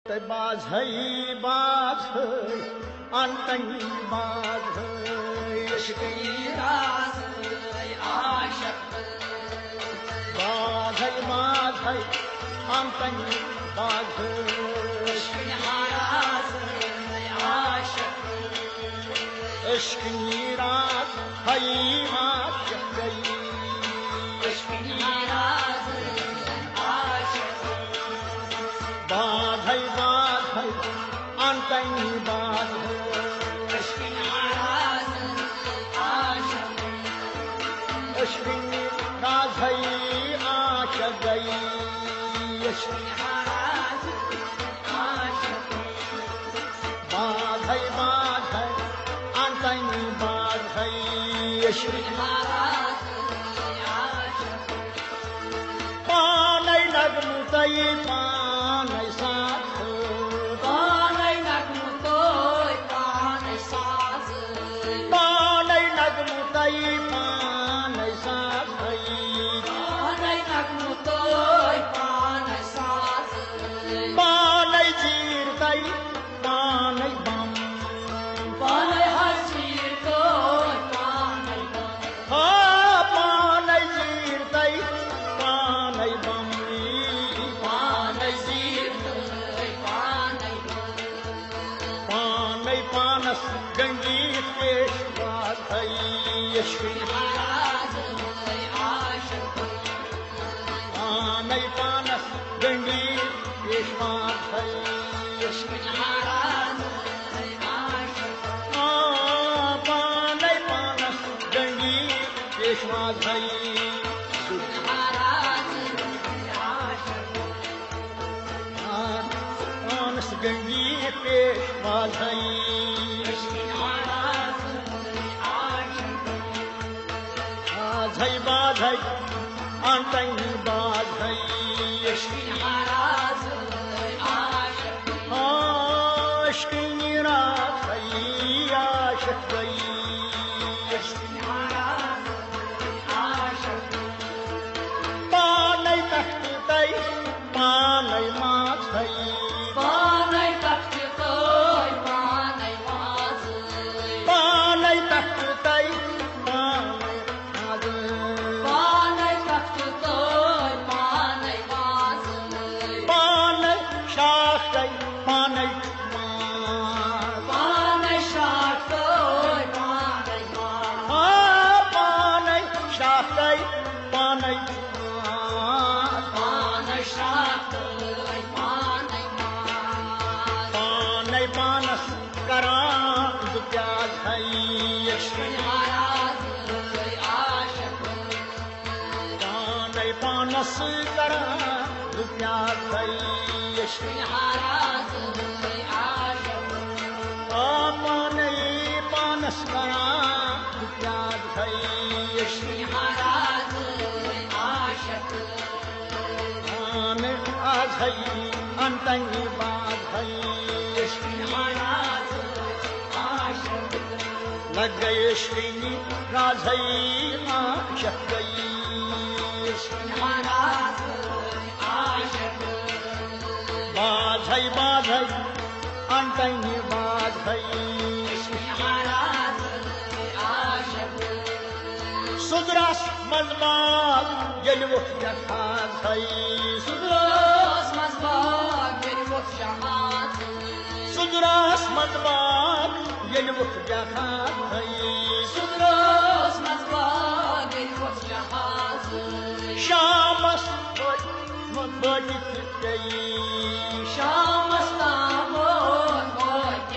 बाज अंतनी बाज राज आशक बाज अंतनी बाज महाराज आशक इश्क नीराज हई आशक गई महाराज आशक बाज अंतनी बाज महाराज आशक इश्क नीराज हई आशक गई महाराज आशक बाज अंतनी बाज महाराज आशक पानै नगमुतै पानै साथ पानै नगमुतोय पानै साज पानै नगमुतै पानै साथ पानै नगमुतोय पानै साज पानै जिर्दै पानै बम पानै हसीर तोय पानै बम हा पानै जिर्दै पानै बम पानै जीर तोय पानै बम पानै पानस गंगीत पेशवा थई महाराज आशक पानै पानस गंगीत पेशवा थई महाराज आशक पानै पानस गंगीत पेशवा थई महाराज आशक पानस गंगीत पेशवा थई महाराज आशक बाझै बाझै अंतनी बाझै महाराज आशक आश्क निराशै आशक गई महाराज आशक पानै तख्तै पानै माछै पानै तख्त तोय पानै माज पानै तख्तै पानै माछ पानै तख्त तोय पानै माज पानै शाखै पानै माछ पानै शाख तोय पानै माज पानै शाखै पानै माछ पानै शाख तोय पानै माज पानै पानस करां प्याज है महाराज आशक पानै पानस करां प्याज है महाराज आशक पानै पानस करां प्याज है महाराज आशक पानै आज है अंतनी बाज है महाराज आशक लग गए श्रीनी राजै आशक गई महाराज आशक बाझै अंतनी बाझै महाराज आशक सुदरास मजबाग येलवुख जखाझै सुदोस मजबाग येलवुख जहाज सुदरास मजबाग येलवुख जखाझै सुदोस मजबाग येलवुख जहाज शामस बदित गई शामस तामोद मोद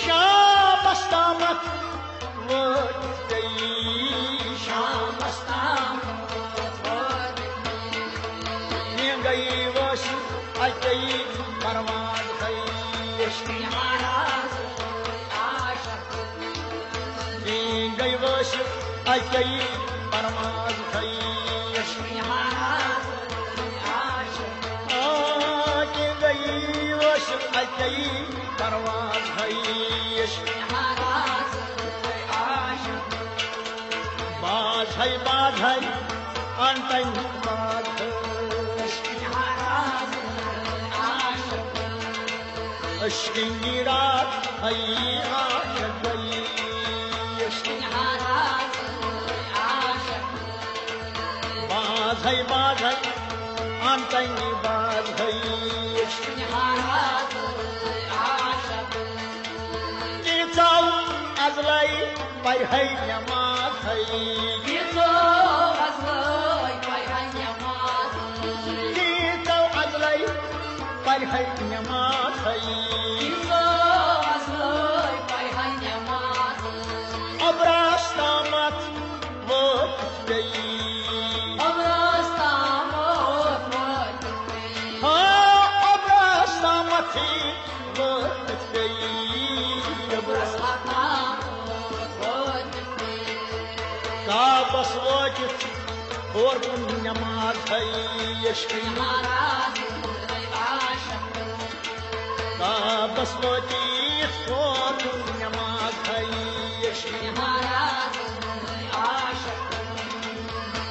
शामस तामत वदित गई शामस तामोद मोद गई वश अचई परवाज है महाराज आशक गई वश अचई परवाज है महाराज आशक गई वश अचई परवाज है महाराज आशक बाझै अंतनी बाझ महाराज आशक اشكي راك هي عاشقي اشكي حراس عاشق باز هي انتني باز هي اشكي حراس عاشق كيتاو ازلي باي هي نماز هي يزو غزوي باي هيا ماضي كيتاو ازلي باي هي نماز هي يزو غزوي باي هيا ماضي ابراش دامت وقت بي أبرز طاموت وقتي ابراش دامتي وقت بي أبرز طاموت وقتي كابس وقت ورقم نماز هي يشكي حراس عاشق كابس وقت ورقم نماز هي يشكي حراس عاشق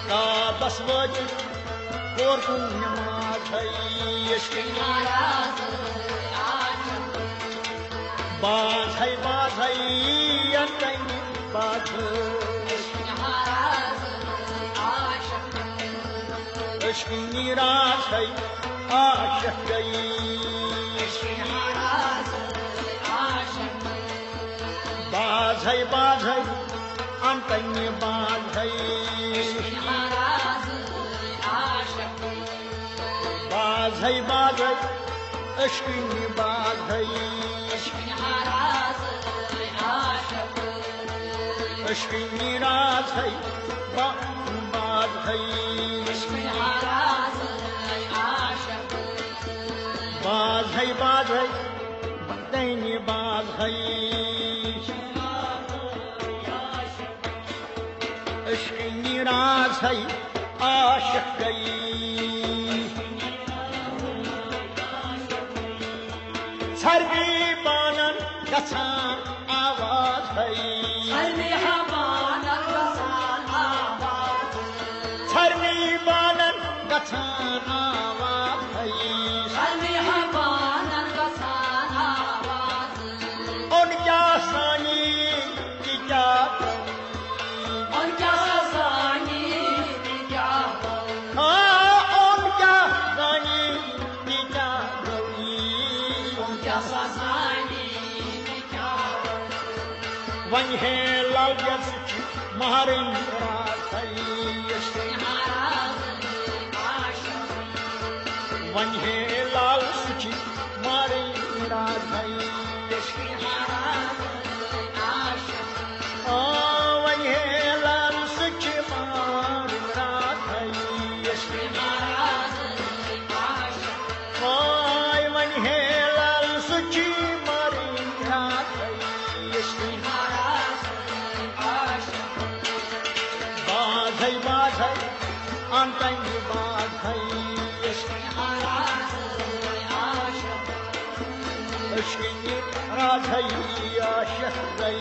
كابس وقت ورقم نماز هي يشكي حراس عاشق باز هي انتني باز حراس عاشق اشكي راس هي عاشقي حراس عاشق باز هي انتني باز هي حراس عاشق باز هي اشكي باز هي حراس عاشق اشكي راس هي باز هي حراس عاشق باز هي انتني باز هي اشكي راس هي عاشقي سربي بانن گسان آواز هي قلبي حمان الغسان آواز سربي بانن گسان آواز هي قلبي حمان الغسان آواز ان کیا سانی کی کیا انجا سانی نجاو ان کیا سانی کی کیا انجا سانی نجاو ون ہے لال جس مہارن راس ہی حراس عاشق ون ہے لال سچ مہارن راس ہی حراس عاشق ون ہے لال سچ مہارن راس ہی حراس عاشق ون ہے لال سچ مہارن راس ہی حراس عاشق باز ہے انتنی باز ہے حراس عاشق اشكي راس هي عاشقي